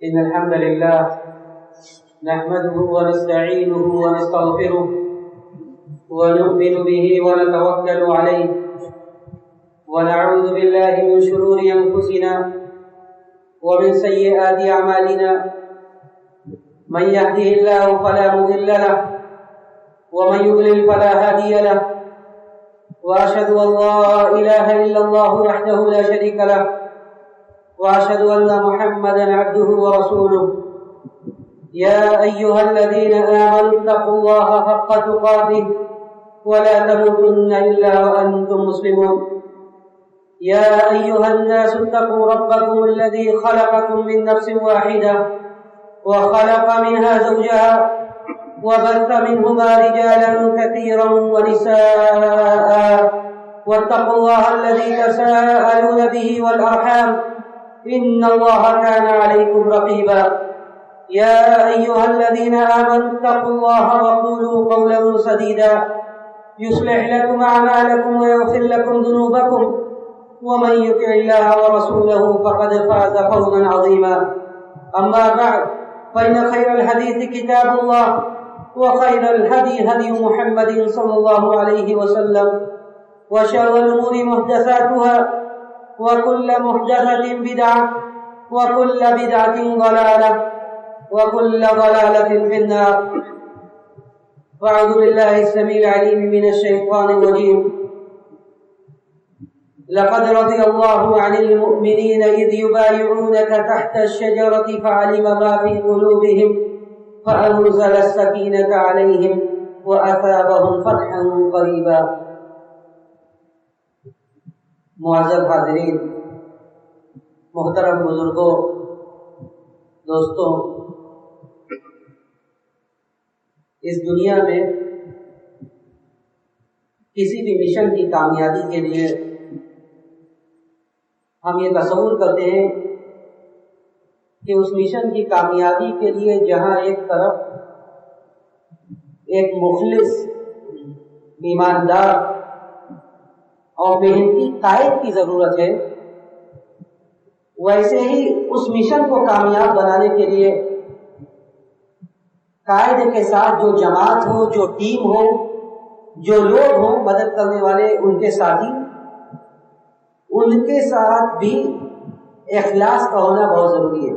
إن الحمد لله نحمده ونستعينه ونستغفره ونؤمن به ونتوكل عليه ونعوذ بالله من شرور أنفسنا ومن سيئات أعمالنا من يهده الله فلا مضل له ومن يضلل فلا هادي له وأشهد أن لا إله إلا الله وحده لا شريك له وأشهد أن محمدا عبده ورسوله يا أيها الذين آمنوا اتقوا الله حق تقاته ولا تموتن إلا وأنتم مسلمون يا أيها الناس اتقوا ربكم الذي خلقكم من نفس واحدة وخلق منها زوجها وبث منهما رجالا كثيرا ونساء واتقوا الله الذي تساءلون به والأرحام إن الله كان عليكم رقيبا يا أيها الذين آمنوا اتقوا الله وقولوا قولا سديدا يصلح لكم أعمالكم ويغفر لكم ذنوبكم ومن يطع الله ورسوله فقد فاز فوزا عظيما أما بعد فإن خير الحديث كتاب الله وخير الهدي هدي محمد صلى الله عليه وسلم وشر الأمور محدثاتها وكل محدثة بدعة وكل بدعة ضلالة وكل ضلالة في النار فأعوذ بالله السميع العليم من الشيطان الرجيم لقد رضي الله عن المؤمنين إذ يبايعونك تحت الشجرة فعلم ما في قلوبهم فأنزل السكينة عليهم وأثابهم فتحا قريبا. معزز حاضرین، محترم بزرگوں، دوستوں، اس دنیا میں کسی بھی مشن کی کامیابی کے لیے ہم یہ تصور کرتے ہیں کہ اس مشن کی کامیابی کے لیے جہاں ایک طرف ایک مخلص، ایماندار اور محنتی قائد کی ضرورت ہے، ویسے ہی اس مشن کو کامیاب بنانے کے لیے قائد کے ساتھ جو جماعت ہو، جو ٹیم ہو، جو لوگ ہوں مدد کرنے والے، ان کے ساتھی، ان کے ساتھ بھی اخلاص کا ہونا بہت ضروری ہے.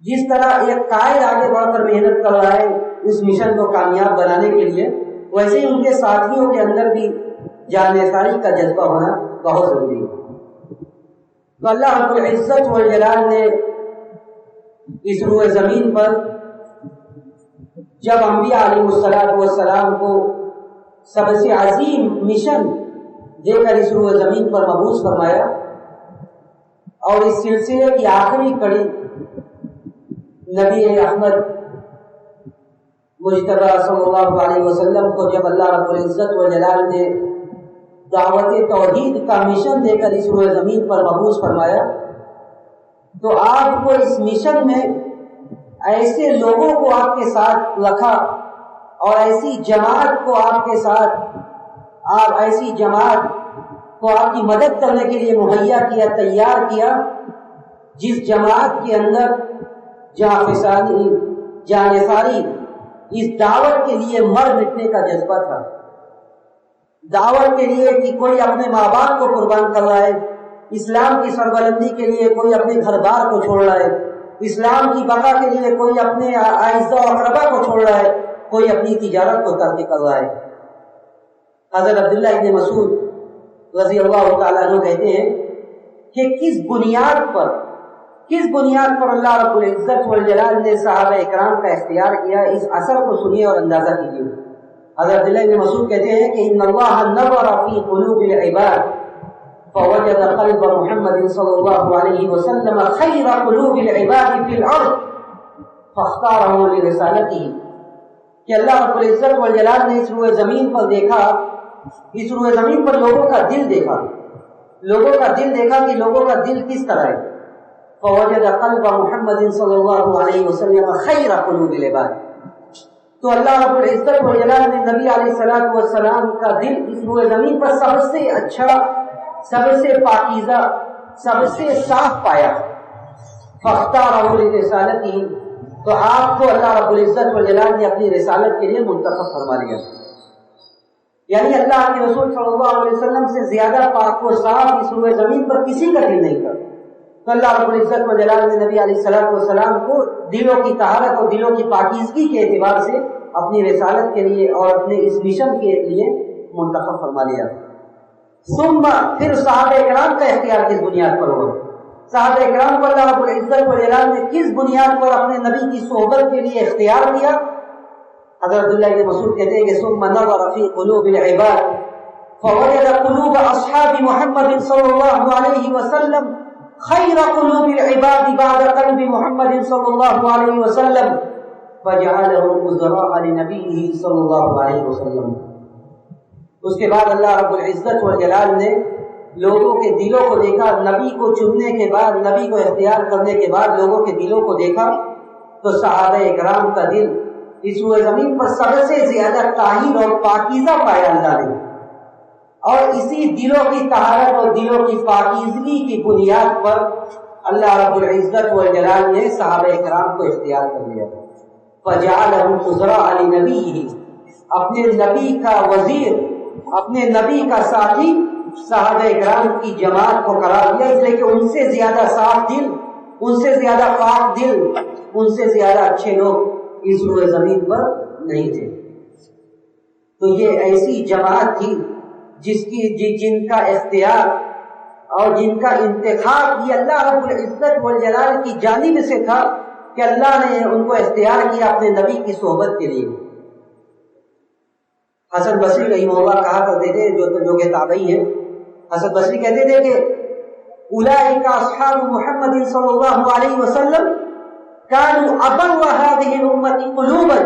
جس طرح ایک قائد آگے بڑھ کر محنت کر رہا ہے اس مشن کو کامیاب بنانے کے لیے، ویسے ہی ان کے ساتھیوں کے اندر بھی جانثاری کا جذبہ ہونا بہت ضروری ہے. تو اللہ رب العزت والجلال نے اس روئے زمین پر جب انبیاء علیہ السلام کو سب سے عظیم مشن دے کر اس روئے زمین پر مبعوث فرمایا، اور اس سلسلے کی آخری کڑی نبی احمد مجتبی صلی اللہ علیہ وسلم کو جب اللہ رب العزت والجلال نے دعوت توحید کا مشن دے کر اس روئے زمین پر مبعوث فرمایا، تو آپ کو اس مشن میں ایسے لوگوں کو آپ کے ساتھ رکھا اور ایسی جماعت کو آپ کے ساتھ، ایسی جماعت کو آپ کی مدد کرنے کے لیے مہیا کیا، تیار کیا، جس جماعت کے اندر جانثاری اس دعوت کے لیے مر مٹنے کا جذبہ تھا. دعوت کے لیے کہ کوئی اپنے ماں باپ کو قربان کر رہا ہے، اسلام کی سربلندی کے لیے کوئی اپنے گھر بار کو چھوڑ رہا ہے، اسلام کی بقا کے لیے کوئی اپنے اعزاء و اقربا کو چھوڑ رہا ہے، کوئی اپنی تجارت کو ترک کر رہا ہے. حضرت عبداللہ ابن مسعود رضی اللہ تعالیٰ عنہ کہتے ہیں کہ کس بنیاد پر اللہ رب العزت والجلال نے صحابہ اکرام کا اختیار کیا، اس اثر کو سنیے اور اندازہ کیجیے. حضرت عبداللہ ابن مسعود کہتے ہیں کہ ان اللہ نظر فی قلوب العباد فوجد قلب محمد صلی اللہ علیہ وسلم خیر قلوب العباد فی الارض فاختارہ لرسالتہ، کہ اللہ رب العزت والجلال نے اس روئے زمین پر دیکھا، اس روئے زمین پر لوگوں کا دل دیکھا کہ لوگوں کا دل کس طرح ہے. فوجد قلب محمد صلی اللہ علیہ وسلم خیر قلوب العباد، تو اللہ رب العزت والجلال نے نبی علیہ السلام کا دل اس روئے زمین پر سب سے اچھا، سب سے پاکیزہ، سب سے صاف پایا، فاختارہ لرسالتہ، تو آپ کو اللہ رب العزت والجلال نے اپنی رسالت کے لیے منتخب فرما لیا. یعنی اللہ کے رسول صلی اللہ علیہ وسلم سے زیادہ پاک و صاف اس روئے زمین پر کسی کا دل نہیں تھا. تو اللہ رب العزت والجلال نے نبی علیہ السلام کو دلوں کی طہارت اور دلوں کی پاکیزگی کے اعتبار سے اپنی رسالت کے لیے اور اپنے اس مشن کے لیے منتخب فرما لیا. ثم پھر صحابہ کرام کا اختیار کس بنیاد پر ہوا؟ صحابہ کرام کو اللہ رب العزت والجلال نے کس بنیاد پر اپنے نبی کی صحبت کے لیے اختیار دیا؟ حضرت عبداللہ بن مسعود کہتے ہیں کہ ثم نظر فی قلوب العباد فوجد قلوب اصحاب محمد صلی اللہ علیہ وسلم خیر قلوب العباد بعد قلب محمد صلی اللہ علیہ وسلم فجعلهم وزراء لنبیہ صلی اللہ علیہ وسلم. اس کے بعد اللہ رب العزت والجلال نے لوگوں کے دلوں کو دیکھا. نبی کو چننے کے بعد، نبی کو اختیار کرنے کے بعد لوگوں کے دلوں کو دیکھا تو صحابہ کرام کا دل اس روئے زمین پر سب سے زیادہ طاہر اور پاکیزہ پایا اللہ نے. اور اسی دلوں کی طہارت اور دلوں کی پاکیزگی کی بنیاد پر اللہ رب العزت والجلال نے صحابہ کرام کو اختیار کر لیا. فجعلهم وزراء لنبیہ، اپنے نبی کا وزیر، اپنے نبی کا ساتھی صحابہ کرام کی جماعت کو قرار دیا، اس لیے کہ ان سے زیادہ صاف دل، ان سے زیادہ پاک دل، ان سے زیادہ اچھے لوگ اس روئے زمین پر نہیں تھے. تو یہ ایسی جماعت تھی جن کا اختیار اور جن کا انتخاب یہ اللہ رب العزت والجلال کی جانب سے تھا کہ اللہ نے ان کو اختیار کیا اپنے نبی کی صحبت کے لیے. حسن بصری رحمہ اللہ کہا کرتے تھے، جو کہ تابعی ہیں، حسن بصری کہتے تھے کہ اولئک اصحاب محمد صلی اللہ علیہ وسلم كانوا أبر هذه الأمة قلوبا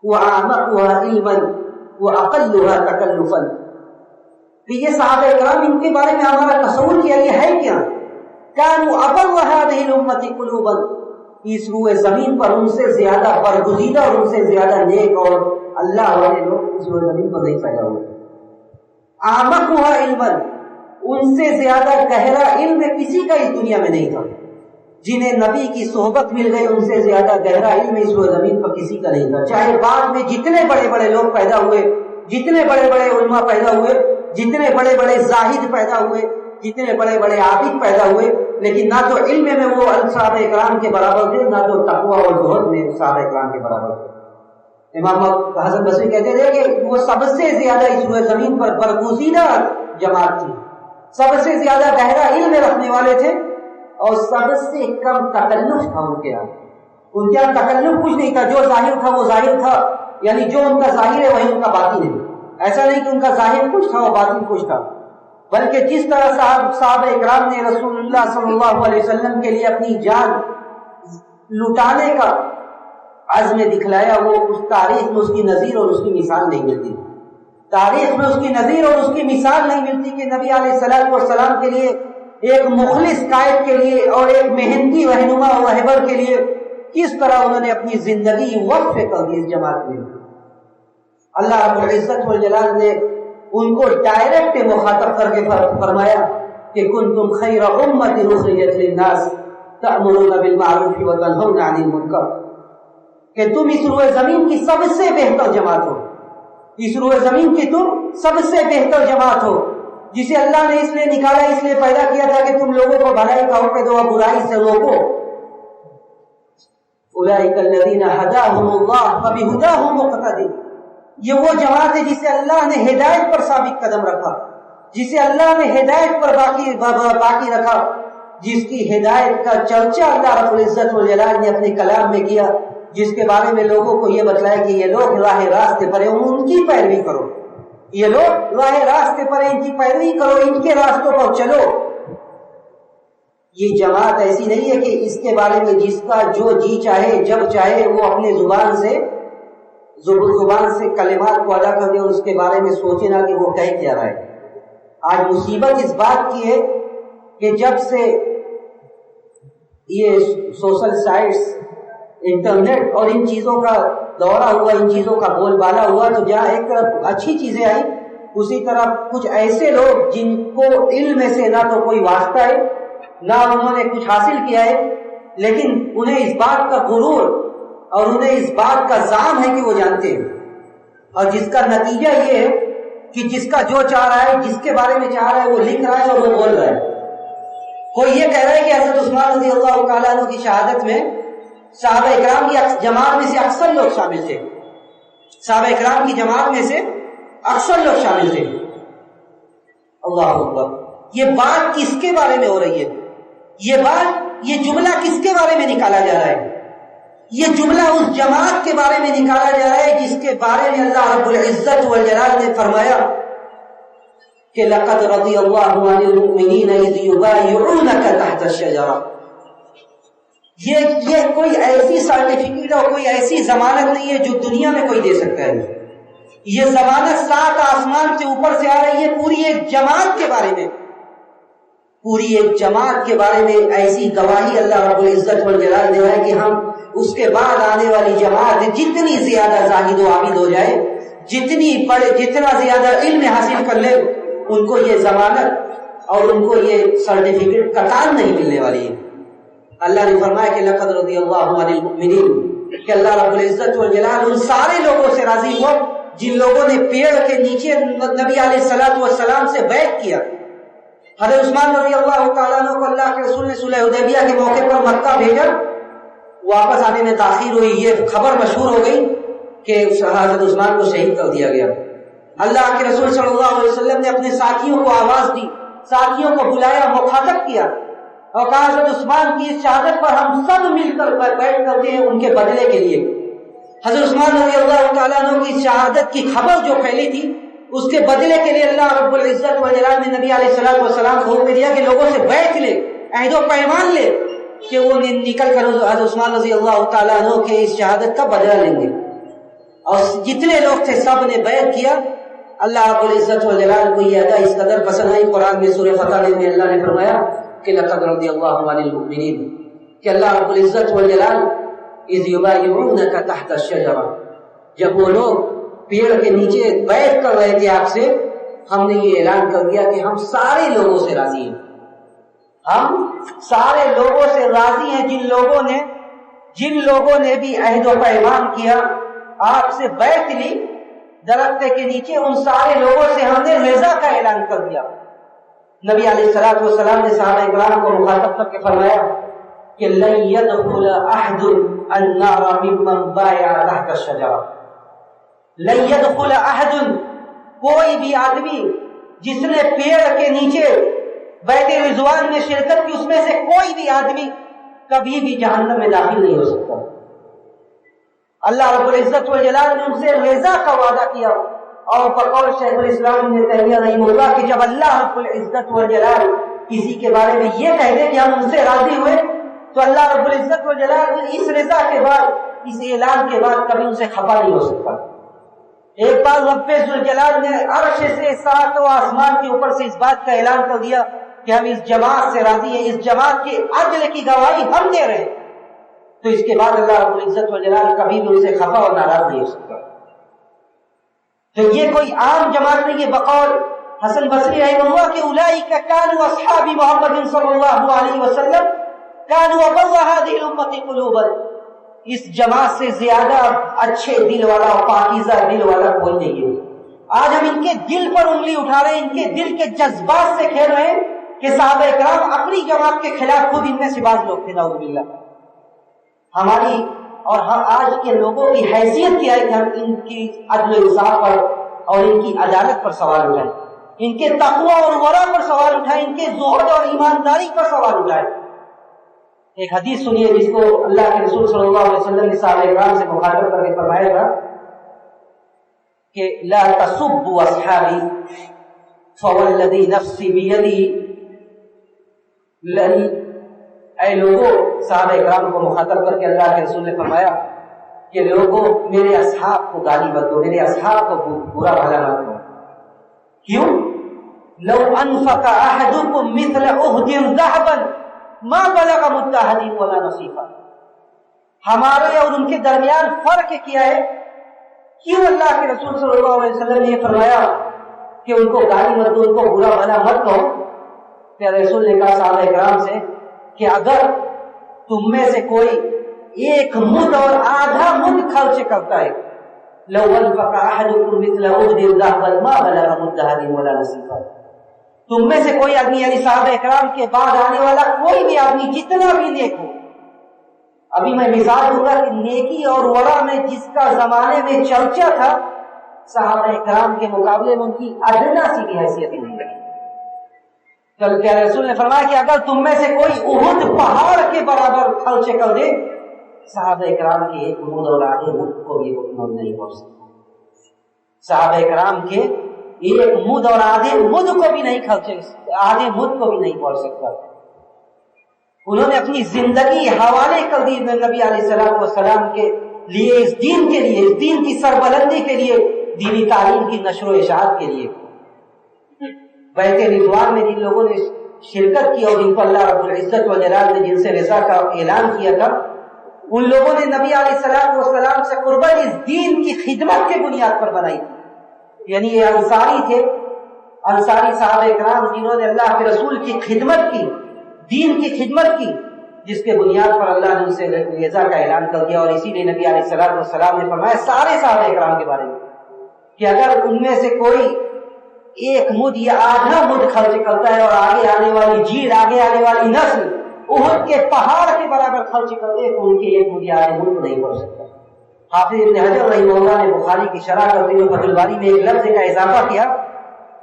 وأعمقها علما وأقلها تكلفا. کہ یہ صحابہ کرام ان کے بارے میں ہمارا تصور کیا یہ ہے کیا؟ كانوا أبر هذه الأمة قلوبا، اس روئے زمین پر ان سے زیادہ برگزیدہ اور ان سے زیادہ نیک اور اللہ والے لوگ اس روئے زمین پر نہیں پیدا ہوئے. أعمقها علما، ان سے زیادہ گہرا علم کسی کا اس دنیا میں نہیں تھا. جنہیں نبی کی صحبت مل گئی ان سے زیادہ گہرا علم اس روئے زمین پر کسی کا نہیں تھا. چاہے بعد میں جتنے بڑے بڑے لوگ پیدا ہوئے، جتنے بڑے بڑے علماء پیدا ہوئے، جتنے بڑے بڑے زاہد پیدا ہوئے، جتنے بڑے بڑے عابد پیدا ہوئے، لیکن نہ تو علم میں وہ صحابہ کرام کے برابر تھے، نہ تو تقویٰ اور زہد میں صحابہ کرام کے برابر تھے. امام حسن بصری کہتے تھے کہ وہ سب سے زیادہ اس روئے زمین پر برگزیدہ جماعت تھی، سب سے زیادہ گہرا علم رکھنے والے تھے اور سب سے کم تکلف تھا ان کے یہاں. ان کے یہاں تکلف کچھ نہیں تھا، جو ظاہر تھا وہ ظاہر تھا، یعنی جو ان کا ظاہر ہے وہی ان کا باطن ہے. ایسا نہیں کہ ان کا ظاہر کچھ تھا اور باطن کچھ تھا، بلکہ جس طرح صحابہ اکرام نے رسول اللہ صلی اللہ علیہ وسلم کے لیے اپنی جان لٹانے کا عزم دکھلایا، وہ اس تاریخ میں اس کی نظیر اور اس کی مثال نہیں ملتی. تاریخ میں اس کی نظیر اور اس کی مثال نہیں ملتی کہ نبی علیہ الصلوۃ والسلام کے لیے، ایک مخلص قائد کے لیے اور ایک محنتی رہنما و رہبر کے لیے کس طرح انہوں نے اپنی زندگی وقف کر دی اس جماعت میں. اللہ رب العزت والجلال نے ان کو ڈائریکٹ مخاطب کر کے فرمایا کہ کنتم خیر امت اخرجت للناس تأمرون بالمعروف وتنہون عن المنکر، کہ تم اس روئے زمین کی سب سے بہتر جماعت ہو، اس روئے زمین کی تم سب سے بہتر جماعت ہو، جسے اللہ نے اس لیے نکالا، اس لیے پیدا کیا تھا کہ تم لوگوں کو بھلائی کا حکم دو اور برائی سے روکو. اولئک الذین ھداھم اللہ فبھداہ مقتدی، یہ وہ جماعت ہے جسے اللہ نے ہدایت پر ثابت قدم رکھا، جسے اللہ نے ہدایت پر باقی رکھا، جس کی ہدایت کا چرچا اللہ رب العزت والجلال نے اپنے کلام میں کیا، جس کے بارے میں لوگوں کو یہ بتلایا کہ یہ لوگ راہ راستے پر ہیں، ان کی پیروی کرو. یہ لوگ راہ راستے پر ان کی پیروی کرو، ان کے راستوں پر چلو. یہ جماعت ایسی نہیں ہے کہ اس کے بارے میں جس کا جو جی چاہے جب چاہے وہ اپنے زبان سے کلمات کو ادا کر دے اور اس کے بارے میں سوچے نہ کہ وہ کہہ کیا رہا ہے. آج مصیبت اس بات کی ہے کہ جب سے یہ سوشل سائٹس، انٹرنیٹ اور ان چیزوں کا دورہ ہوا، ان چیزوں کا بول بالا ہوا، تو جہاں ایک طرف اچھی چیزیں آئی، اسی طرح کچھ ایسے لوگ جن کو علم سے نہ تو کوئی واسطہ ہے نہ انہوں نے کچھ حاصل کیا ہے، لیکن انہیں اس بات کا غرور اور انہیں اس بات کا زعم ہے کہ وہ جانتے ہیں، اور جس کا نتیجہ یہ ہے کہ جس کا جو چاہ رہا ہے، جس کے بارے میں چاہ رہا ہے وہ لکھ رہا ہے اور وہ بول رہا ہے۔ کوئی یہ کہہ رہا ہے کہ حضرت عثمان رضی اللہ تعالیٰ عنہ کی شہادت میں صحابہ اکرام کی جماعت میں سے اکثر لوگ شامل تھے، صحابہ اکرام کی جماعت میں سے اکثر لوگ شامل تھے۔ اللہ اکبر، یہ بات کس کے بارے میں ہو رہی ہے؟ یہ جملہ کس کے بارے میں نکالا جا رہا ہے؟ یہ جملہ اس جماعت کے بارے میں نکالا جا رہا ہے جس کے بارے میں اللہ رب العزت والجلال نے فرمایا کہ لقد رضی اللہ عن المؤمنین اذ یبایعونک تحت الشجرہ۔ یہ کوئی ایسی سرٹیفکیٹ اور کوئی ایسی ضمانت نہیں ہے جو دنیا میں کوئی دے سکتا ہے۔ یہ ضمانت 7 آسمان سے اوپر سے آ رہی ہے پوری ایک جماعت کے بارے میں، پوری ایک جماعت کے بارے میں ایسی گواہی اللہ رب العزت والجلال دے رہا ہے کہ ہم اس کے بعد آنے والی جماعت جتنی زیادہ زاہد و عابد ہو جائے، جتنی پڑھے، جتنا زیادہ علم حاصل کر لے، ان کو یہ ضمانت اور ان کو یہ سرٹیفکیٹ قطعاً نہیں ملنے والی ہے۔ اللہ نے فرمایا کہ لقد رضی اللہ عن المؤمنین، کہ اللہ رب العزت والجلال ان سارے لوگوں سے راضی ہوا جن لوگوں نے پیڑ کے نیچے نبی علیہ الصلوۃ والسلام سے بیعت کیا۔ حضرت عثمان رضی اللہ تعالیٰ عنہ کو اللہ کے رسول نے صلح حدیبیہ کے موقع پر مکہ بھیجا، واپس آنے میں تاخیر ہوئی، یہ خبر مشہور ہو گئی کہ حضرت عثمان کو شہید کر دیا گیا۔ اللہ کے رسول صلی اللہ علیہ وسلم نے اپنے ساتھیوں کو آواز دی، ساتھیوں کو بلایا، مخاطب کیا اور کہا حضرت عثمان کی اس شہادت پر ہم سب مل کر بیٹھ کرتے ہیں ان کے بدلے کے لیے۔ حضرت عثمان رضی اللہ تعالیٰ عنہ کی شہادت کی خبر جو پھیلی تھی، اس کے بدلے کے لیے اللہ رب العزت والجلال نے نبی علیہ الصلوۃ والسلام کو حکم دیا کہ لوگوں سے بیعت لے، عہد و پیمان لے کہ وہ نکل کر حضرت عثمان رضی اللہ تعالیٰ عنہ کے اس شہادت کا بدلہ لیں گے، اور جتنے لوگ تھے سب نے بیعت کیا۔ اللہ رب العزت والجلال کو یہ ادا اس قدر پسند آئی، قرآن میں سورہ فتح میں اللہ نے فرمایا کہ لقد رضی اللہ عن المؤمنین، کہ اللہ رب العزت والجلال اذ یبایعونک تحت الشجرہ، جب وہ لوگ پیڑ کے نیچے بیعت کر رہے تھے آپ سے، ہم نے یہ اعلان کر دیا کہ ہم سارے لوگوں سے راضی ہیں، ہم سارے لوگوں سے راضی ہیں جن لوگوں نے بھی عہد و پیمان کیا، آپ سے بیعت لی درخت کے نیچے، ان سارے لوگوں سے ہم نے رضا کا اعلان کر دیا۔ نبی علیہ الصلوۃ والسلام نے صحابہ اکرام کو مخاطب کر کے فرمایا کہ لن يدخل احد النار ممن بايع تحت الشجرہ، لن يدخل احد، کوئی بھی آدمی جس نے پیڑ کے نیچے بیعت رضوان میں شرکت کی، اس میں سے کوئی بھی آدمی کبھی بھی جہنم میں داخل نہیں ہو سکتا۔ اللہ رب العزت والجلال نے ان سے رضا کا وعدہ کیا، اور بقول شیخ الاسلام ابن تیمیہ رحمہ اللہ کہ جب اللہ رب العزت والجلال کسی کے بارے میں یہ کہہ دے کہ ہم ان سے راضی ہوئے، تو اللہ رب العزت والجلال اس رضا کے بعد، اس اعلان کے بعد کبھی ان سے خفا نہیں ہو سکتا۔ ایک بار رب ذوالجلال نے عرش سے 7 آسمان کے اوپر سے اس بات کا اعلان کر دیا کہ ہم اس جماعت سے راضی ہیں، اس جماعت کے عدل کی گواہی ہم دے رہے ہیں، تو اس کے بعد اللہ رب العزت والجلال کبھی بھی ان سے خفا اور ناراض نہیں ہو سکتا۔ تو یہ کوئی عام جماعت نہیں ہے۔ بقول حسن بصری رحمہ اللہ کہ اولئک کانوا اصحاب محمد صلی اللہ علیہ وسلم کانوا اقر هذه الامه قلوبا، اس جماعت سے زیادہ اچھے دل والا اور پاکیزہ دل والا کوئی نہیں ہے۔ آج ہم ان کے دل پر انگلی اٹھا رہے ہیں، ان کے دل کے جذبات سے کھیل رہے ہیں کہ صحابہ اکرام اپنی جماعت کے خلاف خود ان میں سے بعض لوگ تھے، نعوذ باللہ۔ ہماری اور ہم آج کے لوگوں کی حیثیت کیا ہے کہ ہم ان کی عدل و انصاف پر اور ان کی عدالت پر سوال اٹھائیں، ان کے تقوی اور ورع پر سوال اٹھائیں، ان کے زہد اور ایمانداری پر سوال اٹھائیں۔ ایک حدیث سنیے جس کو اللہ کے رسول صلی اللہ علیہ وسلم نے صحابہ اکرام سے مخاطب کر کے فرمایا تھا کہ لا تسبوا اصحابی فوالذی نفسی بیدی، اے لوگوں، صحابہ اکرام کو مخاطب کر کے اللہ کے رسول نے فرمایا کہ لوگوں میرے اصحاب کو گالی مت دو، میرے اصحاب کو برا بھلا مت دو۔ کیوں؟ لو انفق احدکم مثل احد ذهبا ما بلغ مد احدهم ولا نصیفا، ہمارے اور ان کے درمیان فرق کیا ہے؟ کیوں اللہ کے رسول صلی اللہ علیہ وسلم نے یہ فرمایا کہ ان کو گالی مت دو، ان کو برا بھلا مت دو؟ کہ رسول نے کہا صحابہ کرام سے کہ اگر تم میں سے کوئی ایک مد اور آدھا مد خرچ کرتا ہے لو انفق احدكم مثل احد ذهبا ما بلغ مد احدهم ولا نصيفا، تم میں سے کوئی آدمی یعنی صحابہ کرام کے بعد آنے والا کوئی بھی آدمی جتنا بھی نیک ہو، ابھی میں مثال دوں گا کہ نیکی اور ورع میں جس کا زمانے میں چرچا تھا صحابہ کرام کے مقابلے میں ان کی ادنا سی بھی حیثیت نہیں رہی۔ کل کیا رسول نے فرمایا کہ اگر تم میں سے کوئی احد پہاڑ کے برابر خرچ کر دے صحابہ کرام کے ایک مد اور آدھے مد کو بھی حکم نہیں پہنچ سکتا، صحابہ کرام کے ایک مد اور آدھے مد کو بھی نہیں خرچے، آدھے مد کو بھی نہیں پہنچ سکتا۔ انہوں نے اپنی زندگی حوالے کر دی نبی علیہ السلام کے لیے، اس دین کے لیے، اس دین کی سربلندی کے لیے، دینی تعلیم کی نشر و اشاعت کے لیے۔ بیعت رضوان میں جن لوگوں نے شرکت کی اور جن کو اللہ رب العزت و جلال نے جن سے رضا کا اعلان کیا تھا، ان لوگوں نے نبی علیہ السلام سے قربت اس دین کی خدمت کے بنیاد پر بنائی تھی۔ یعنی یہ انصاری تھے، انصاری صحابہ کرام جنہوں نے اللہ کے رسول کی خدمت کی، دین کی خدمت کی، جس کے بنیاد پر اللہ نے ان سے رضا کا اعلان کر دیا۔ اور اسی لیے نبی علیہ السلام نے فرمایا سارے صحابہ کرام کے بارے میں کہ اگر ان میں سے کوئی ایک مد یا آدھا مد خرچ کرتا ہے اور آگے آنے والی جیل، آگے آنے والی نسل احد کے پہاڑ کے برابر خرچ کر دے تو ان کے ایک مد یا آدھے مد نہیں پڑ سکتا۔ حافظ ابن حجر رحمہ اللہ نے بخاری کی شرح کرتے ہوئے فتح الباری میں ایک لفظ کا اضافہ کیا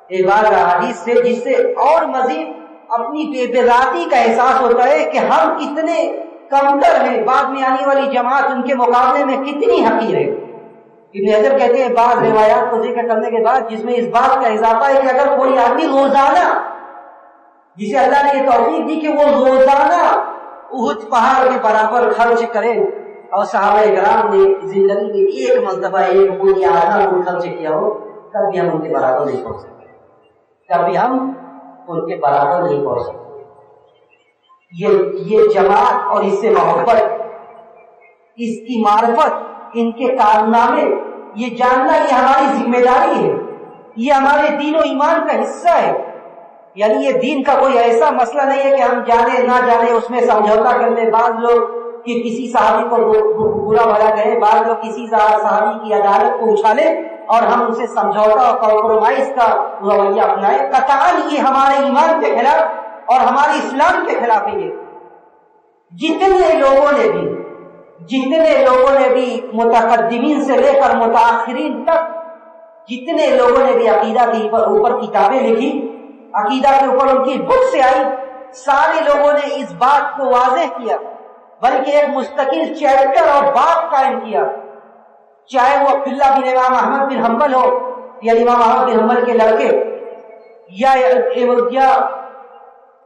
ایک بار حدیث سے، جس سے اور مزید اپنی بے ذاتی کا احساس ہوتا ہے کہ ہم کتنے کمتر ہیں، بعد میں آنے والی جماعت ان کے مقابلے میں کتنی حقیر ہے۔ ابن حجر کہتے ہیں بعض روایات کو ذکر کرنے کے بعد جس میں اس بات کا اضافہ ہے کہ اگر کوئی آدمی روزانہ، جسے اللہ نے یہ توفیق دی کہ وہ روزانہ احد پہاڑ کے برابر خرچ کرے، اور صحابہ کرام نے زندگی میں ایک مرتبہ ایک مد یا آدھا مد خرچ کیا ہو، تب بھی ہم ان کے برابر نہیں پہنچ سکتے، تب بھی ہم ان کے برابر نہیں پہنچ سکتے۔ یہ جماعت اور اس سے محبت، اس کی معرفت، ان کے کارنامے یہ جاننا یہ ہماری ذمہ داری ہے، یہ ہمارے دین و ایمان کا حصہ ہے۔ یعنی یہ دین کا کوئی ایسا مسئلہ نہیں ہے کہ ہم جانے نہ جانے اس میں سمجھوتا کر لیں، بعض لوگ کہ کسی صحابی کو برا بھلا کہیں، بعض لوگ کسی صحابی کی عدالت کو اچھالے اور ہم ان سے سمجھوتا اور کمپرومائز کا رویہ اپنائیں، قطعاً یہ ہمارے ایمان کے خلاف اور ہمارے اسلام کے خلاف ہے۔ جتنے لوگوں نے بھی متقدمین سے لے کر متاخرین تک جتنے لوگوں نے بھی عقیدہ کے اوپر کتابیں لکھی، عقیدہ کے اوپر ان کی بک سے آئی، سارے لوگوں نے اس بات کو واضح کیا، بلکہ ایک مستقل چیپٹر اور باب قائم کیا، چاہے وہ عبداللہ بن امام احمد بن حنبل ہو یا امام احمد بن حنبل کے لڑکے، یا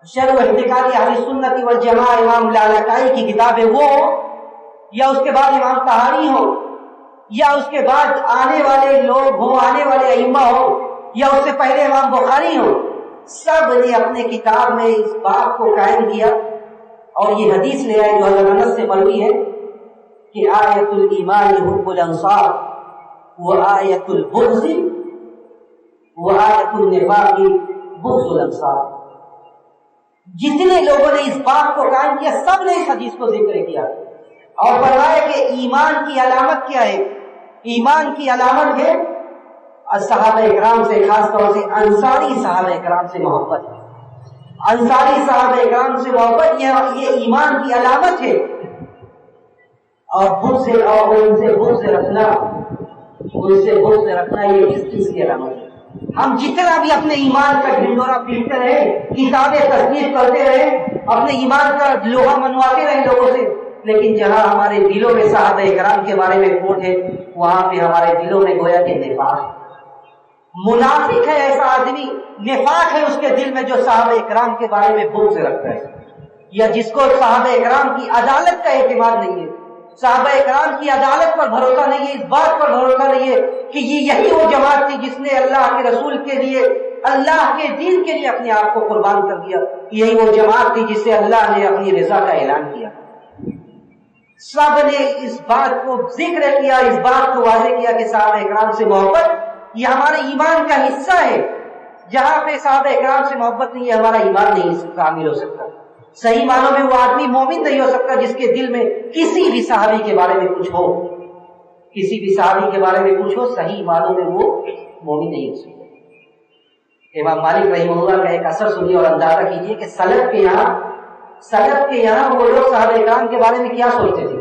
شرح احتقال اہل سنت والجماعہ امام لالکائی کی کتابیں وہ ہو، یا اس کے بعد امام طحاوی ہو، یا اس کے بعد آنے والے لوگ ہوں، آنے والے ائمہ ہو، یا اس سے پہلے امام بخاری ہو، سب نے اپنے کتاب میں اس باب کو قائم کیا اور یہ حدیث لے آئے جو حضرت انس سے مروی ہے کہ آیت الایمان حب الانصار وآیت البغض وآیت النفاق بغض الانصار۔ جتنے لوگوں نے اس بات کو قائم کیا سب نے اس حدیث کو ذکر کیا اور فرمایا کہ ایمان کی علامت کیا ہے؟ ایمان کی علامت ہے صحابہ کرام سے، خاص طور سے انصاری صحابہ کرام سے محبت ہے۔ انصاری صحابہ کرام سے محبت یہ ایمان کی علامت ہے، اور ان سے بغض رکھنا یہ اس چیز کی علامت ہے۔ ہم جتنا بھی اپنے ایمان کا ڈھنڈورا پیٹتے رہے، کتابیں تصنیف کرتے رہے، اپنے ایمان کا لوہا منواتے رہے لوگوں سے، لیکن جہاں ہمارے دلوں میں صحابہ کرام کے بارے میں کھوٹ ہے وہاں پہ ہمارے دلوں میں گویا کہ نفاق ہے۔ منافق ہے ایسا آدمی، نفاق ہے اس کے دل میں جو صحابہ کرام کے بارے میں بغض رکھتا ہے، یا جس کو صحابہ کرام کی عدالت کا اعتماد نہیں ہے، صحابہ کرام کی عدالت پر بھروسہ نہیں ہے، اس بات پر بھروسہ نہیں ہے کہ یہی وہ جماعت تھی جس نے اللہ کے رسول کے لیے، اللہ کے دین کے لیے اپنے آپ کو قربان کر دیا، یہی وہ جماعت تھی جس سے اللہ نے اپنی رضا کا اعلان کیا۔ سب نے اس بات کو ذکر کیا، اس بات کو واضح کیا کہ صحابہ کرام سے محبت یہ ہمارے ایمان کا حصہ ہے۔ جہاں پہ صحابہ اکرام سے محبت نہیں ہے ہمارا ایمان نہیں کامل ہو سکتا. صحیح معنوں میں وہ آدمی مومن نہیں ہو سکتا جس کے دل میں کسی بھی صحابی کے بارے میں کچھ ہو، کسی بھی صحابی کے بارے میں کچھ ہو، صحیح معنوں میں وہ مومن نہیں ہو سکتا. امام مالک رحمہ اللہ کا ایک اثر سنیے اور اندازہ کیجیے کہ سلف کے یہاں وہ لوگ صحابہ اکرام کے بارے میں کیا سوچتے تھے.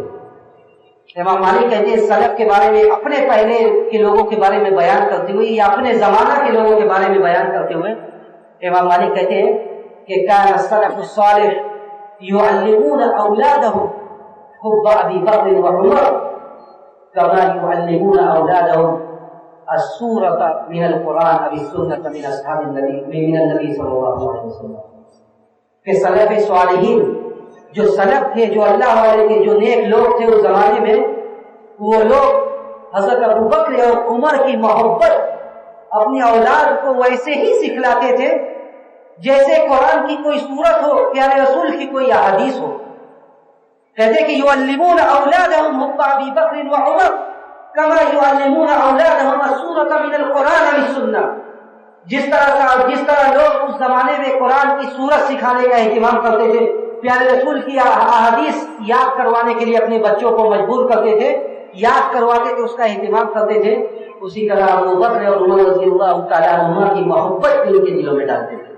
امام مالک کہتے ہیں سلف کے بارے میں اپنے پہلے کے لوگوں کے بارے میں بیان کرتے ہوئے یا اپنے زمانہ کے لوگوں کے بارے میں بیان کرتے ہوئے امام مالک کہتے ہیں کہ کان السلف الصالح يعلمون اولادهم حب ابي بکر وعمر كما يعلمون اولادهم السورة من القرآن اب السنة من اصحاب النبی صلی اللہ علیہ وسلم. کہ سلف صالحین جو سلف تھے، جو اللہ والے کے جو نیک لوگ تھے اس زمانے میں، وہ لوگ حضرت ابو بکر اور عمر کی محبت اپنی اولاد کو ویسے ہی سکھلاتے تھے جیسے قرآن کی کوئی سورت ہو، پیارے رسول کی کوئی احادیث ہو. کہتے کہ یعلمون اولادهم حب ابی بکر وعمر کما یعلمون اولادهم السورۃ من القرآن والسنہ. جس طرح لوگ اس زمانے میں قرآن کی سورت سکھانے کا اہتمام کرتے تھے، پیارے رسول کی احادیث یاد کروانے کے لیے اپنے بچوں کو مجبور کرتے تھے، یاد کرواتے تھے، اس کا اہتمام کرتے تھے، اسی طرح ابو بکر اور عمر رضی اللہ تعالیٰ عنہما کی محبت ان کے دلوں میں ڈالتے تھے.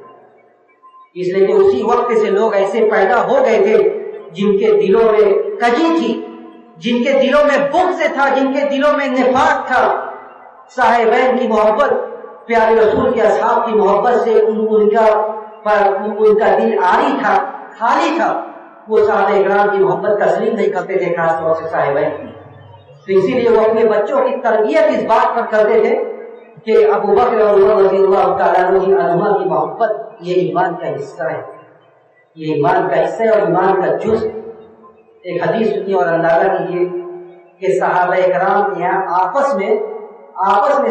اس لیے کہ اسی وقت سے لوگ ایسے پیدا ہو گئے تھے جن کے دلوں میں کجی تھی، جن کے دلوں میں بغض تھا، جن کے دلوں میں نفاق تھا. صاحبین کی محبت، پیارے رسول کے اصحاب کی محبت سے ان کا دل عاری تھا، خالی تھا. وہ صحابہ اکرام کی محبت تسلیم نہیں کرتے تھے، خاص طور سے صاحبین کی. تو اسی لیے وہ اپنے بچوں کی تربیت اس بات پر کرتے تھے کہ ابو بکر اور عمر رضی اللہ تعالیٰ عنہما کی محبت یہ ایمان کا حصہ ہے، یہ ایمان کا حصہ ہے اور ایمان کا جز. ایک حدیث سنیے اور اندازہ کیجیے کہ صحابہ اکرام یہاں آپس میں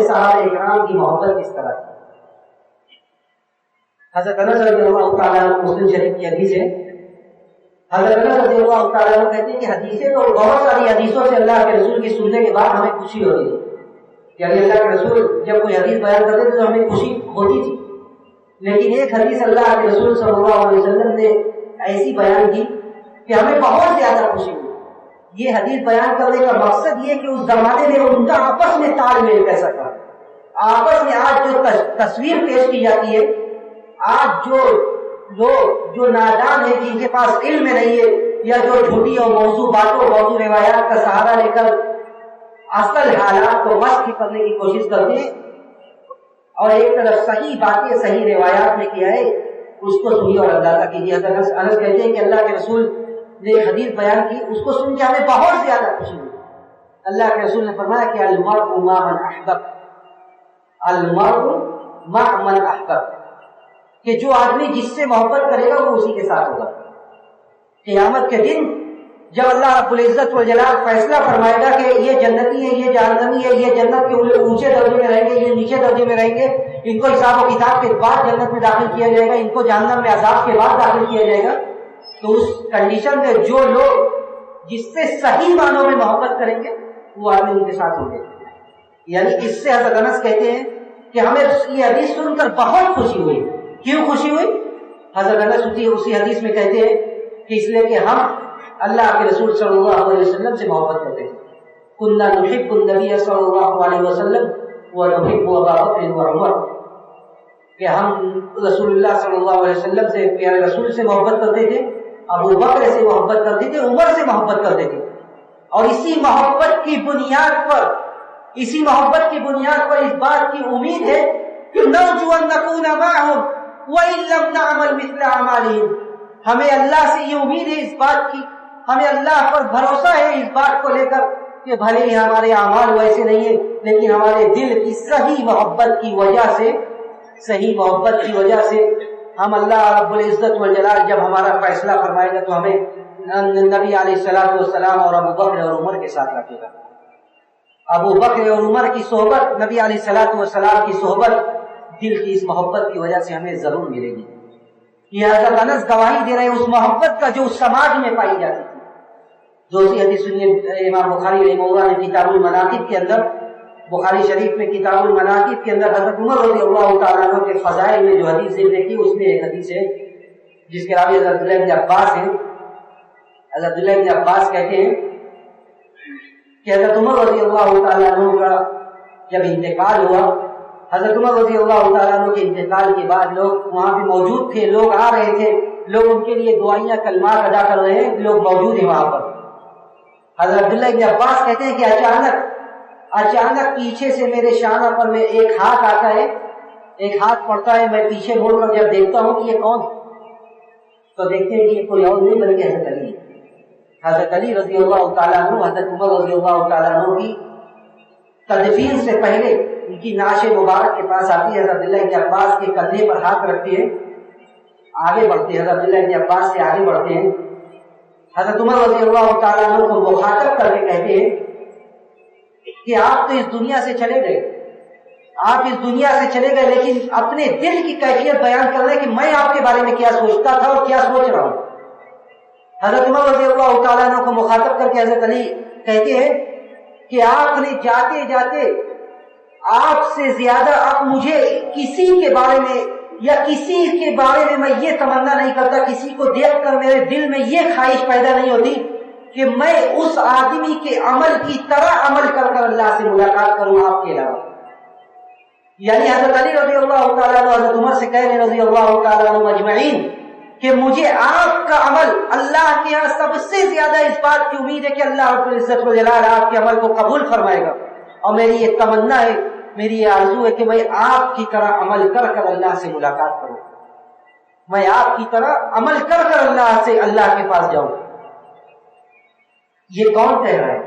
صحابہ اکرام کی محبت کس طرح تھی. حضرت انس رضی اللہ تعالیٰ عنہ مسلم شریف کی حدیث ہے. حضرت انس رضی اللہ تعالیٰ عنہ کہتے ہیں کہ حدیثیں تو بہت ساری حدیثوں سے اللہ کے رسول کی سننے کے بعد ہمیں خوشی ہوتی تھی. یعنی اللہ کے رسول جب کوئی حدیث بیان کرتے تھے تو ہمیں خوشی ہوتی تھی. لیکن ایک حدیث اللہ کے رسول صلی اللہ علیہ وسلم نے ایسی بیان کی کہ ہمیں بہت زیادہ خوشی ہوئی. یہ حدیث بیان کرنے کا مقصد یہ کہ اس زمانے میں ان کا آپس میں تال میل کیسا تھا. آپس میں آج جو تصویر پیش کی جاتی ہے، آج جو لوگ جو نادان ہیں، جن کے پاس علم نہیں ہے، یا جو جھوٹی اور موضوع باتوں موضوع روایات کا سہارا لے کر اصل حالات کو وصف کرنے کی کوشش کرتے ہیں، اور ایک طرف صحیح باتیں صحیح روایات میں کیا ہے اس کو سنیے اور اندازہ کیجیے. حضرت انس کہتے ہیں کہ اللہ کے رسول نے حدیث بیان کی، اس کو سن کے ہمیں بہت زیادہ خوشی ہوئی. اللہ کے رسول نے فرمایا کہ المرء مع من احبب، المرء مع من احبب، کہ جو آدمی جس سے محبت کرے گا وہ اسی کے ساتھ ہوگا. قیامت کے دن جب اللہ رب العزت والجلال فیصلہ فرمائے گا کہ یہ جنتی ہے، یہ جہنمی ہے، یہ جنت کے اونچے درجے میں رہیں گے، یہ نیچے درجے میں رہیں گے، ان کو حساب و کتاب کے بعد جنت میں داخل کیا جائے گا، ان کو جہنم میں عذاب کے بعد داخل کیا جائے گا. تو اس کنڈیشن میں جو لوگ جس سے صحیح معنوں میں محبت کریں گے وہ آدمی ان کے ساتھ ہوں گے. یعنی اس سے حضرت انس کہتے ہیں کہ ہمیں یہ حدیث سن کر بہت خوشی ہوئی. کیوں خوشی ہوئی؟ حضرت انس اسی حدیث میں کہتے ہیں کہ اس لیے کہ ہم اللہ کے رسول صلی اللہ علیہ وسلم سے محبت کرتے ہیں. كنا نحب النبی صلی اللہ علیہ وسلم ونحب ابا بکر وعمر، کہ ہم رسول اللہ صلی اللہ علیہ وسلم سے، پیارے رسول سے محبت کرتے تھے، ابو بکر سے محبت کرتے تھے، عمر سے محبت کرتے تھے. اور اسی محبت کی بنیاد پر اس بات کی امید ہے کہ نرجو ان نكون معهم وان لم نعمل مثل اعمالهم. ہمیں اللہ سے یہ امید ہے، اس بات کی ہمیں اللہ پر بھروسہ ہے اس بات کو لے کر کہ بھلے ہی ہمارے اعمال ویسے نہیں ہیں، لیکن ہمارے دل کی صحیح محبت کی وجہ سے ہم اللہ رب العزت والجلال جب ہمارا فیصلہ فرمائے گا تو ہمیں نبی علیہ الصلوۃ والسلام اور ابو بکر اور عمر کے ساتھ رکھے گا. ابو بکر اور عمر کی صحبت، نبی علیہ الصلوۃ والسلام کی صحبت دل کی اس محبت کی وجہ سے ہمیں ضرور ملے گی. یہ حضرت انس گواہی دے رہے ہیں اس محبت کا جو اس سماج میں پائی جاتی تھی. دوسری حدیث سنیے، امام بخاری رحمہ اللہ نے کتاب المناقب کے اندر بخاری شریف میں کتاب المناقب کے اندر حضرت عمر رضی اللہ تعالیٰ عنہ کے فضائل میں جو حدیث ذکر کی اس میں ایک حدیث ہے جس کے راوی حضرت عبداللہ بن عباس ہیں. حضرت عبداللہ بن عباس کہتے ہیں کہ حضرت عمر رضی اللہ تعالیٰ عنہ کا جب انتقال ہوا، حضرت عمر رضی اللہ تعالیٰ عنہ کے انتقال کے بعد لوگ وہاں پہ موجود تھے، لوگ آ رہے تھے، لوگ ان کے لیے دعائیاں کلمات ادا کر رہے ہیں، لوگ موجود ہیں وہاں پر. حضرت عبداللہ بن عباس کہتے ہیں کہ اچانک پیچھے سے میرے شانہ پر میں ایک ہاتھ آتا ہے، ایک ہاتھ پڑتا ہے. میں پیچھے مڑ کر جب دیکھتا ہوں کہ یہ کون، تو دیکھتے ہیں کہ یہ کوئی اور نہیں بلکہ حضرت علی. حضرت علی رضی اللہ تعالیٰ عنہ حضرت عمر رضی اللہ تعالیٰ عنہ کی تدفین سے پہلے ان کی نعش مبارک کے پاس آتی ہے. حضرت عبداللہ بن عباس کے کندھے پر ہاتھ رکھتے ہیں، آگے بڑھتے ہیں، حضرت عبداللہ بن عباس سے آگے بڑھتے ہیں. حضرت عمر رضی اللہ تعالیٰ عنہ کو مخاطب کر کے کہتے ہیں کہ آپ تو اس دنیا سے چلے گئے، آپ اس دنیا سے چلے گئے، لیکن اپنے دل کی کیفیت بیان کر رہے کہ میں آپ کے بارے میں کیا سوچتا تھا اور کیا سوچ رہا ہوں. حضرت عمر رضی اللہ تعالیٰ عنہ کو مخاطب کر کے حضرت علی کہتے ہیں کہ آپ نے جاتے جاتے آپ سے زیادہ اب مجھے کسی کے بارے میں یا کسی کے بارے میں یہ تمنا نہیں کرتا، کسی کو دیکھ کر میرے دل میں یہ خواہش پیدا نہیں ہوتی کہ میں اس آدمی کے عمل کی طرح عمل کر کر اللہ سے ملاقات کروں آپ کے علاوہ. یعنی حضرت علی رضی اللہ تعالیٰ عنہ حضرت عمر سے کہہ رہے رضی اللہ تعالیٰ عنہ اجمعین کہ مجھے آپ کا عمل اللہ کے یہاں سب سے زیادہ اس بات کی امید ہے کہ اللہ رب العزت والجلال آپ کے عمل کو قبول فرمائے گا، اور میری یہ تمنا ہے، میری یہ آرزو ہے کہ میں آپ کی طرح عمل کر کر اللہ سے ملاقات کروں، میں آپ کی طرح عمل کر کر اللہ کے پاس جاؤں. یہ کون کہہ رہا ہے؟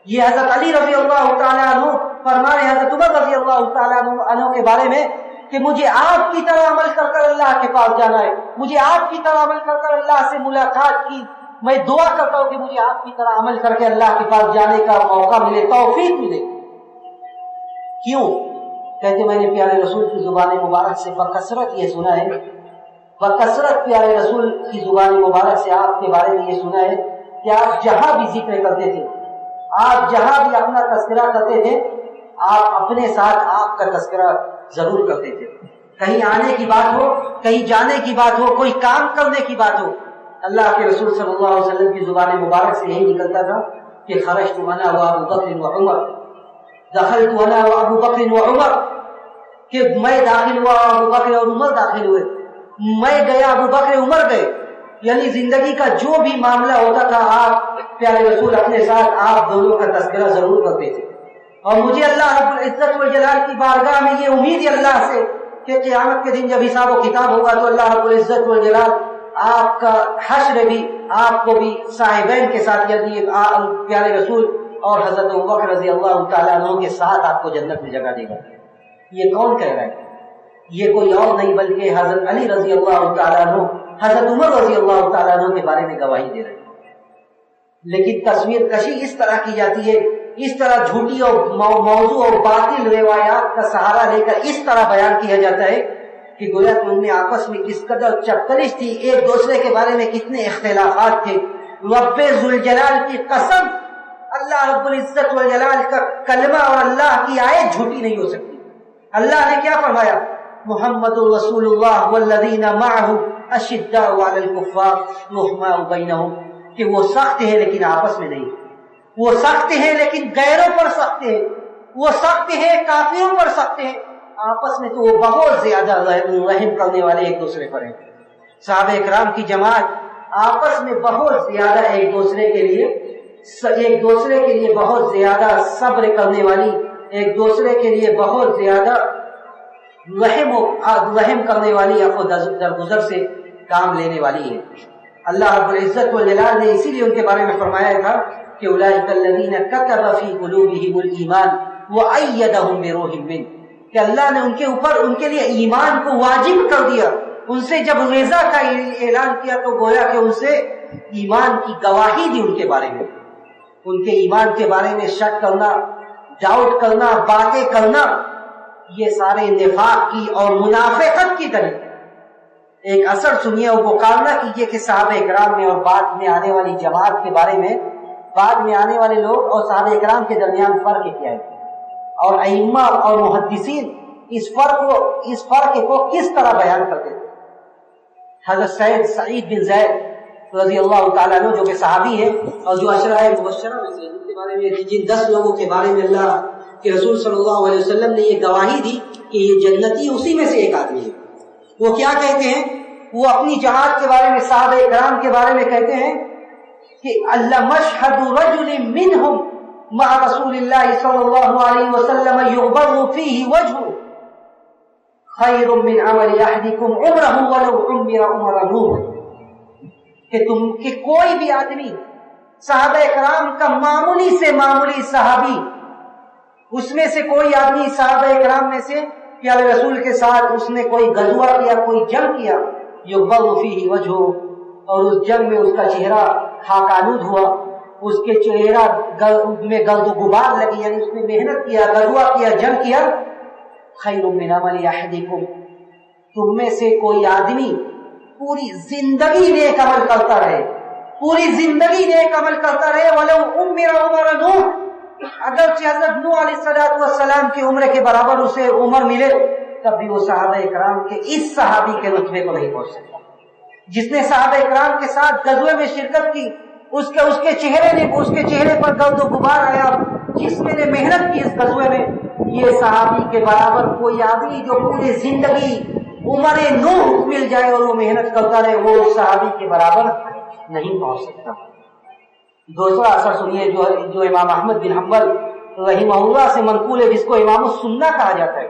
یہ حضرت علی رضی اللہ تعالیٰ عنہ فرما رہے حضرت عمر رضی اللہ تعالیٰ عنہ کے بارے میں کہ مجھے آپ کی طرح عمل کر کر اللہ کے پاس جانا ہے، مجھے آپ کی طرح عمل کر کر اللہ سے ملاقات کی، میں دعا کرتا ہوں کہ مجھے آپ کی طرح عمل کر کے اللہ کے پاس جانے کا موقع ملے، توفیق ملے. کیوں؟ کہتے میں نے پیارے رسول کی زبان مبارک سے بکثرت یہ سنا ہے، بکثرت پیارے رسول کی زبان مبارک سے آپ کے بارے میں یہ سنا ہے کہ آپ جہاں بھی ذکر کرتے تھے، آپ جہاں بھی اپنا تذکرہ کرتے تھے، آپ اپنے ساتھ آپ کا تذکرہ ضرور کرتے تھے. کہیں آنے کی بات ہو، کہیں جانے کی بات ہو، کوئی کام کرنے کی بات ہو، اللہ کے رسول صلی اللہ علیہ وسلم کی زبان مبارک سے یہی نکلتا تھا کہ خرجت انا وابو بکر وعمر، دخلت انا وابو بکر وعمر، کہ میں داخل ہوا ابو بکر اور عمر داخل ہوئے، میں گیا ابو بکر عمر گئے. یعنی زندگی کا جو بھی معاملہ ہوتا تھا آپ پیارے رسول اپنے ساتھ آپ دونوں کا تذکرہ ضرور کرتے تھے. اور مجھے اللہ رب العزت والجلال کی بارگاہ میں یہ امید ہے اللہ سے کہ قیامت کے دن جب حساب و کتاب ہوگا تو اللہ رب العزت والجلال آپ کا حشر بھی آپ کو بھی صاحبین کے ساتھ، یعنی پیارے رسول اور حضرت ابوبکر رضی اللہ تعالیٰ عنہ کے ساتھ آپ کو جنت میں جگہ دے گا. یہ کون کہہ رہا ہے؟ یہ کوئی اور نہیں بلکہ حضرت علی رضی اللہ تعالیٰ عنہ حضرت عمر رضی اللہ تعالیٰ عنہ کے بارے میں گواہی دے رہے ہیں. لیکن تصویر کشی اس طرح کی جاتی ہے، اس طرح جھوٹی اور موضوع اور باطل روایات کا سہارا لے کر اس طرح بیان کیا جاتا ہے کہ گویا کہ ان میں آپس میں کس قدر چپتلش تھی، ایک دوسرے کے بارے میں کتنے اختلافات تھے. رب ذوالجلال کی قسم، اللہ رب العزت والجلال کا کلمہ اور اللہ کی آیت جھوٹی نہیں ہو سکتی. اللہ نے کیا فرمایا؟ محمد رسول اللہ والذین معہ اشداء علی الکفار رحماء بینہم، کہ وہ سخت ہیں لیکن آپس میں نہیں، وہ سخت ہیں لیکن غیروں پر سخت ہیں، وہ سخت ہیں کافروں پر سخت ہیں، آپس میں تو وہ بہت زیادہ رحم کرنے والے ایک دوسرے پر ہیں. صحابہ اکرام کی جماعت آپس میں بہت زیادہ ایک دوسرے کے لیے بہت زیادہ صبر کرنے والی، ایک دوسرے کے لیے بہت زیادہ رحم کرنے والی، عفو درگزر سے کام لینے والی ہے. اللہ رب العزت والجلال نے اسی لیے ان کے بارے میں فرمایا تھا کہ اولئک الذین کتب فی قلوبہم الایمان وایدہم بروح منہ، کہ اللہ نے ان کے اوپر ان کے لیے ایمان کو واجب کر دیا. ان سے جب رضا کا اعلان کیا تو گویا کہ ان سے ایمان کی گواہی دی. ان کے بارے میں، ان کے ایمان کے بارے میں شک کرنا، ڈاؤٹ کرنا، باتیں کرنا، یہ سارے نفاق کی اور منافقت کی دلیل. ایک اثر سنیے اور مقارنہ کیجئے کہ صحابہ اکرام میں اور بعد میں آنے والی جماعت کے بارے میں، بعد میں آنے والے لوگ اور صحابہ اکرام کے درمیان فرق کیا ہے. اور ائمہ اور محدثین اس فرق کو کس طرح بیان کرتے تھے. حضرت سعید بن زید رضی اللہ تعالیٰ عنہ جو کہ صحابی ہے اور جو عشرہ مبشرہ میں سے جن کے بارے میں جن 10 لوگوں کے بارے میں اللہ کے رسول صلی اللہ علیہ وسلم نے یہ گواہی دی کہ یہ جنتی، اسی میں سے ایک آدمی ہے. وہ کیا کہتے ہیں؟ وہ اپنی جماعت کے بارے میں، صحابہ کرام کے بارے میں کہتے ہیں کہ اللہ مشہد رجل منہم مع رسول اللہ صلی اللہ علیہ وسلم یغبر فیہ وجہ خیر من عمل احدکم عمرہ ولو عمر عمره. کہ کوئی بھی آدمی صحابہ کرام کا معمولی سے معمولی صحابی، اس میں سے کوئی آدمی صحابہ کرام میں سے پیارے رسول کے ساتھ اس نے کوئی غزوہ کیا، کوئی جنگ کیا، یغبر فیہ وجہ، اور اس جنگ میں اس کا چہرہ خاک آلود ہوا، اس کے چہرہ میں گرد و غبار لگی، یعنی اس نے محنت کیا، غزوہ کیا، جنگ کیا، خیر من عمل احدکم، تم میں سے کوئی آدمی پوری زندگی نیک عمل کرتا رہے، پوری زندگی نیک عمل کرتا رہے، ولو عمر عمر نوح، اگرچہ حضرت نوح علیہ السلام کی عمر کے برابر اسے عمر ملے، تب بھی وہ صحابہ کرام کے اس صحابی کے رتبے کو نہیں پہنچ سکتا جس نے صحابہ کرام کے ساتھ غزوے میں شرکت کی. اس کے چہرے پر گرد و غبار آیا، جس نے محنت کی اس غزوے میں. یہ صحابی کے برابر کوئی آدمی جو پوری زندگی عمر نوح مل جائے اور وہ محنت کرتا رہے، وہ صحابی کے برابر نہیں پہنچ سکتا. دوسرا اثر سنیے جو امام احمد بن حنبل رحمہ اللہ سے منقول ہے، جس کو امام السنہ کہا جاتا ہے،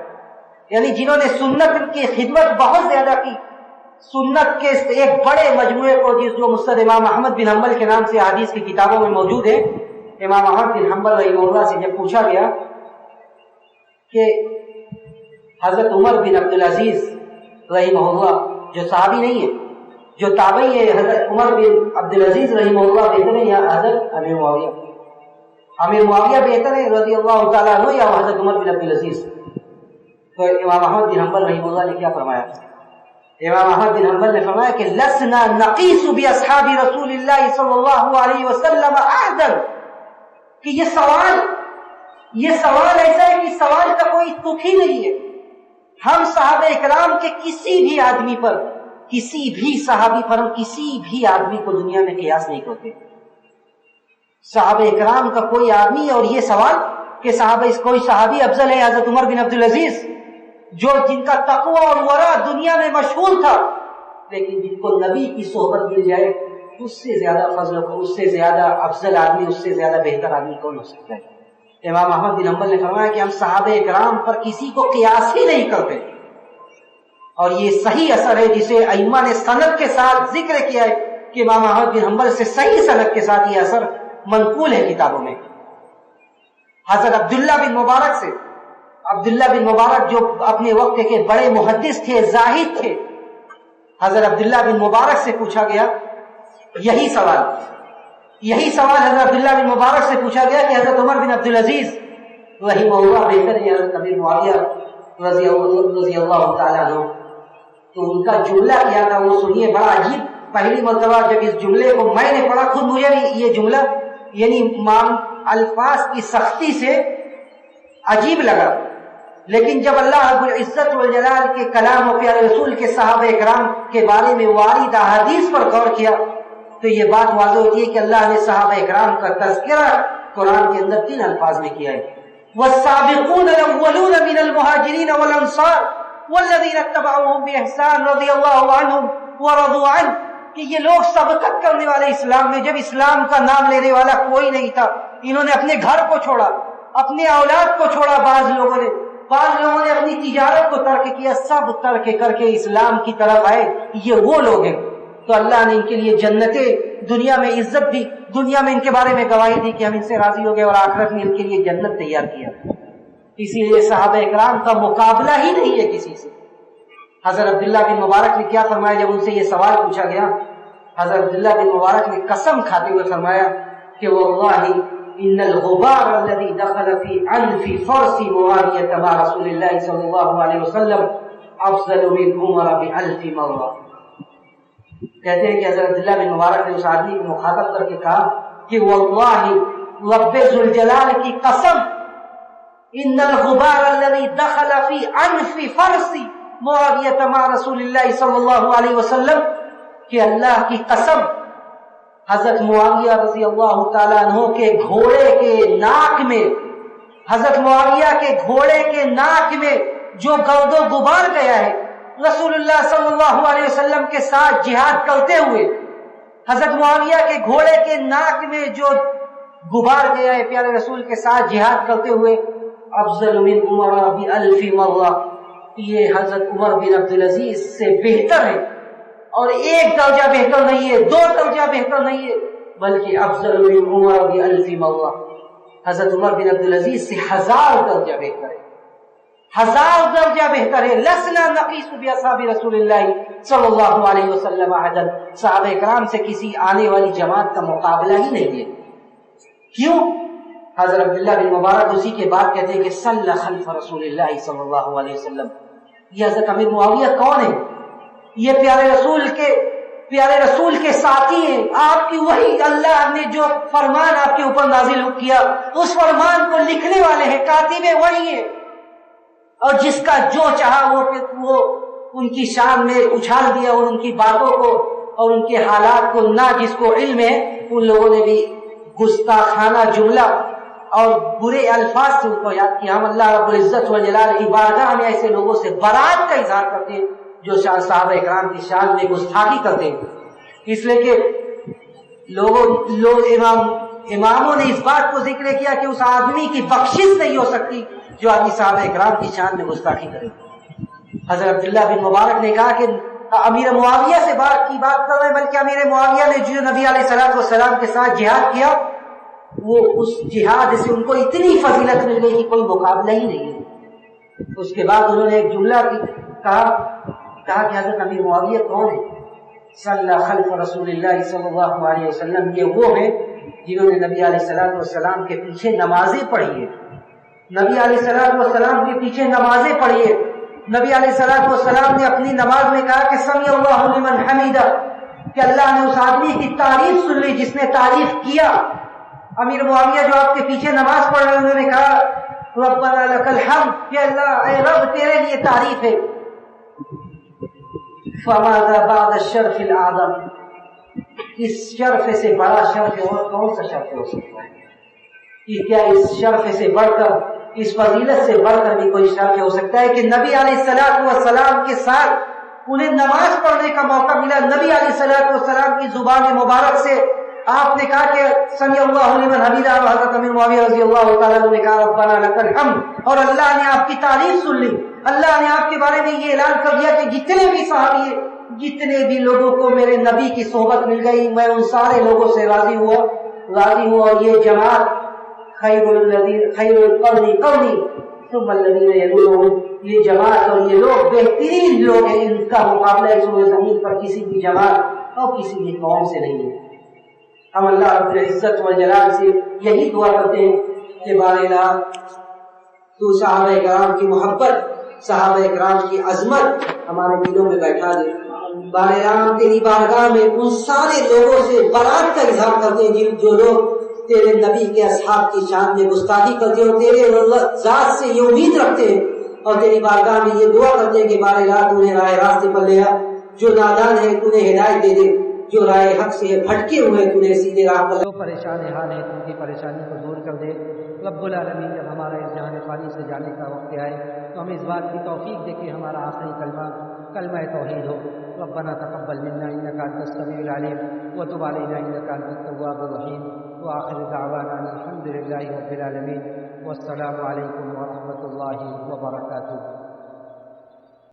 یعنی جنہوں نے سنت کی خدمت بہت زیادہ کی. سنت کے ایک بڑے مجموعے کو جو مسند امام احمد بن حنبل کے نام سے حدیث کی کتابوں میں موجود ہے، امام احمد بن حنبل رحمہ اللہ سے جب پوچھا گیا کہ حضرت عمر بن عبدالعزیز رحمہ اللہ جو صحابی نہیں ہے، جو تابعی ہے، حضرت عمر بن عبدالعزیز رحمہ اللہ بہتر ہے یا حضرت امیر معاویہ؟ امیر معاویہ بہتر ہے رضی اللہ تعالیٰ عنہ یا حضرت عمر بن عبدالعزیز؟ تو امام احمد بن حنبل رحمہ اللہ نے کیا فرمایا؟ امام احمد بن حنبل نے فرمایا کہ لسنا نقیس باصحاب رسول اللہ صلی اللہ علیہ وسلم عہدا، کہ یہ سوال ایسا ہے کہ سوال کا کوئی تک ہی نہیں ہے. ہم صحابہ اکرام کے کسی بھی آدمی پر، کسی بھی صحابی پر، ہم کسی بھی آدمی کو دنیا میں قیاس نہیں کرتے. صحابہ اکرام کا کوئی آدمی، اور یہ سوال کہ کوئی صحابی افضل ہے حضرت عمر بن عبدالعزیز، جن کا تقوی اور ورع دنیا میں مشہور تھا، لیکن جن کو نبی کی صحبت مل جائے اس سے زیادہ فضل، اس سے زیادہ افضل آدمی، اس سے زیادہ بہتر آدمی کون ہو سکتا ہے؟ امام احمد بن حنبل نے فرمایا کہ ہم صحابہ اکرام پر کسی کو قیاس ہی نہیں کرتے. اور یہ صحیح اثر ہے جسے ائمہ نے سند کے ساتھ ذکر کیا ہے کہ امام احمد بن حنبل سے صحیح سند کے ساتھ یہ اثر منقول ہے کتابوں میں. حضرت عبداللہ بن مبارک سے، عبداللہ بن مبارک جو اپنے وقت کے بڑے محدث تھے، زاہد تھے، حضرت عبداللہ بن مبارک سے پوچھا گیا یہی سوال حضرت عبداللہ بن مبارک سے پوچھا گیا کہ حضرت عمر بن عبدالعزیز رحمہ اللہ بہتر ہے حضرت امیر معاویہ رضی اللہ تعالیٰ عنہ؟ تو ان کا جملہ کیا تھا وہ سنیے، بڑا عجیب. پہلی مرتبہ جب اس جملے کو میں نے پڑھا، خود مجھے بھی یہ جملہ یعنی الفاظ کی سختی سے عجیب لگا، لیکن جب اللہ رب العزت والجلال کے کلام و پیارے رسول کے صحابہ اکرام کے بارے میں وارد احادیث پر غور کیا تو یہ بات واضح ہوتی ہے کہ اللہ نے صحابہ اکرام کا تذکرہ قرآن کے اندر 3 الفاظ میں کیا ہے: والسابقون الاولون من المهاجرین والانصار والذین اتبعوهم باحسان رضی اللہ عنہم ورضوا عنہ. کہ یہ لوگ سبقت کرنے والے اسلام میں، جب اسلام کا نام لینے والا کوئی نہیں تھا، انہوں نے اپنے گھر کو چھوڑا، اپنے اولاد کو چھوڑا، بعض لوگوں نے اپنی تجارت کو ترک کیا، سب ترک کر کے اسلام کی طرف آئے. یہ وہ لوگ ہیں. تو اللہ نے ان کے لیے جنتیں، دنیا میں عزت دی، دنیا میں ان کے بارے میں گواہی دی کہ ہم ان سے راضی ہو گئے، اور آخرت میں ان کے لیے جنت تیار کیا. اسی لیے صحابہ اکرام کا مقابلہ ہی نہیں ہے کسی سے. حضرت عبداللہ بن مبارک نے کیا فرمایا جب ان سے یہ سوال پوچھا گیا؟ حضرت عبداللہ بن مبارک نے قسم کھاتے ہوئے فرمایا کہ واللہ ان الغبار الذي دخل في انف فرس معاویہ مع رسول اللہ صلی اللہ علیہ وسلم افضل من عمر بألف مرہ. کہتے ہیں کہ حضرت عبداللہ بن مبارک نے اس آدمی کو مخاطب کر کے کہا کہ واللہ رب ذوالجلال کی قسم، ان الغبار الذي دخل في انف فرس معاویہ مع رسول اللہ صلی اللہ علیہ وسلم، کہ اللہ کی قسم حضرت معاویہ رضی اللہ تعالیٰ عنہ کے گھوڑے کے ناک میں، حضرت معاویہ کے گھوڑے کے ناک میں جو گرد و غبار گیا ہے، رسول اللہ صلی اللہ علیہ وسلم کے ساتھ جہاد کرتے ہوئے حضرت معاویہ کے گھوڑے کے ناک میں جو غبار گیا ہے پیارے رسول کے ساتھ جہاد کرتے ہوئے، افضل من عمر بألف مرہ، یہ حضرت عمر بن عبدالعزیز سے بہتر ہے، اور ایک درجہ بہتر نہیں ہے، دو درجہ بہتر نہیں ہے، بلکہ افضل من عمر بألف مرہ، حضرت عمر بن عبدالعزیز سے 1000 درجہ بہتر ہے، 1000 درجہ بہتر ہے۔ لسنا نقیس باصحاب رسول اللہ صلی اللہ علیہ وسلم احدا، صحابہ کرام سے کسی آنے والی جماعت کا مقابلہ ہی نہیں ہے۔ کیوں؟ حضرت عبداللہ بن مبارک اسی کے بعد کہتے ہیں کہ صلی خلف رسول اللہ صلی اللہ علیہ وسلم، یہ حضرت امیر معاویہ کون ہے؟ یہ پیارے رسول کے ساتھی ہیں، آپ کی وہی اللہ نے جو فرمان آپ کے اوپر نازل کیا اس فرمان کو لکھنے والے ہیں، کاتب وہی ہیں، اور جس کا جو چاہا وہ ان کی شان میں اچھال دیا، اور ان کی باتوں کو اور ان کے حالات کو، نہ جس کو علم ہے ان لوگوں نے بھی گستاخانہ جملہ اور برے الفاظ سے ان کو یاد کیا۔ ہم اللہ رب العزت والجلال کی بارگاہ میں ایسے لوگوں سے برات کا اظہار کرتے ہیں جو صحابہ اکرام کی شان میں گستاخی کرتے ہیں، اس لیے کہ اماموں نے اس بات کو ذکر کیا کہ اس آدمی کی بخشش نہیں ہو سکتی جو آدمی صحابہ اکرام کی شان میں گستاخی کرے۔ حضرت عبداللہ بن مبارک نے کہا کہ امیر معاویہ سے بات کر رہے ہیں، بلکہ امیر معاویہ نے جو نبی علیہ الصلوۃ والسلام کے ساتھ جہاد کیا، وہ اس جہاد سے ان کو اتنی فضیلت مل گئی کہ کوئی مقابلہ ہی نہیں ہے۔ اس کے بعد انہوں نے ایک جملہ کہا کہ حضرت امیر معاویہ کون ہے؟ صلی خلف رسول اللہ صلی اللہ علیہ وسلم، یہ وہ ہیں جنہوں نے نبی علیہ الصلوۃ والسلام کے پیچھے نمازیں پڑھی ہے، نبی علیہ الصلوۃ والسلام کے پیچھے نمازیں پڑھی ہے۔ نبی علیہ الصلوۃ والسلام نے اپنی نماز میں کہا کہ سمع اللہ لمن حمیدہ، کہ اللہ نے اس آدمی کی تعریف سن لی جس نے تعریف کیا۔ امیر معاویہ جو آپ کے پیچھے نماز پڑھ رہے انہوں نے کہا ربنا لک الحمد، کہ اللہ اے رب تیرے لیے تعریف ہے۔ فماذا بعد الشرف الاعظم، اس شرف سے بڑا شرف اور کون سا شرف ہو سکتا ہے؟ کہ کیا اس شرف سے بڑھ کر، اس فضیلت سے بڑھ کر بھی کوئی شرف ہو سکتا ہے کہ نبی علیہ الصلوۃ والسلام کے ساتھ انہیں نماز پڑھنے کا موقع ملا، نبی علیہ الصلوۃ والسلام کی زبان مبارک سے آپ نے کہا کہ سمع اللہ لمن حمیدہ، اور حضرت امیر معاویہ رضی اللہ تعالیٰ عنہ نے کہا ربنا لک الحمد، اور اللہ نے آپ کی تعریف سن لی۔ اللہ نے آپ کے بارے میں یہ اعلان کر دیا کہ جتنے بھی صحابی ہیں، جتنے بھی لوگوں کو میرے نبی کی صحبت مل گئی، میں ان سارے لوگوں سے راضی ہوں، اور یہ جماعت خیر القرن قرنی ثم الذین یلونہم، یہ جماعت اور یہ لوگ بہترین لوگ ہیں، ان کا مقابلہ اس روئے زمین پر کسی بھی جماعت اور کسی بھی قوم سے نہیں ہے۔ ہم اللہ رب العزت والجلال سے یہی دعا کرتے ہیں کہ بار الہ تو صحابہ کرام کی محبت، صحابہ کرام کی عظمت ہمارے دلوں میں بیٹھا دے۔ بار الہ تیری بارگاہ میں ان سارے لوگوں سے برات کا اظہار کرتے ہیں جو لوگ تیرے نبی کے اصحاب کی شان میں گستاخی کرتے ہیں اور تیرے ذات سے یہ امید رکھتے ہیں، اور تیری بارگاہ میں یہ دعا کرتے ہیں کہ بار الہ تو نے راہ راستے پر لیا، جو نادان ہے تو نے ہدایت دے دے، جو راہ حق سے بھٹکے ہوئے تو نے سیدھے راہ پر، جو پریشان حال ہے ان کی پریشانی کو دور کر دے۔ رب العالمین جب ہمارا اس جہان فانی سے جانے کا وقت آئے تو ہمیں اس بات کی توفیق دے کہ ہمارا آخری کلمہ توحید ہو۔ ربنا تقبل منا انک انت السمیع العلیم وتب علینا انک انت التواب الرحیم، وآخر دعوانا الحمد للہ رب العالمین، والسلام علیکم ورحمۃ اللہ وبرکاتہ۔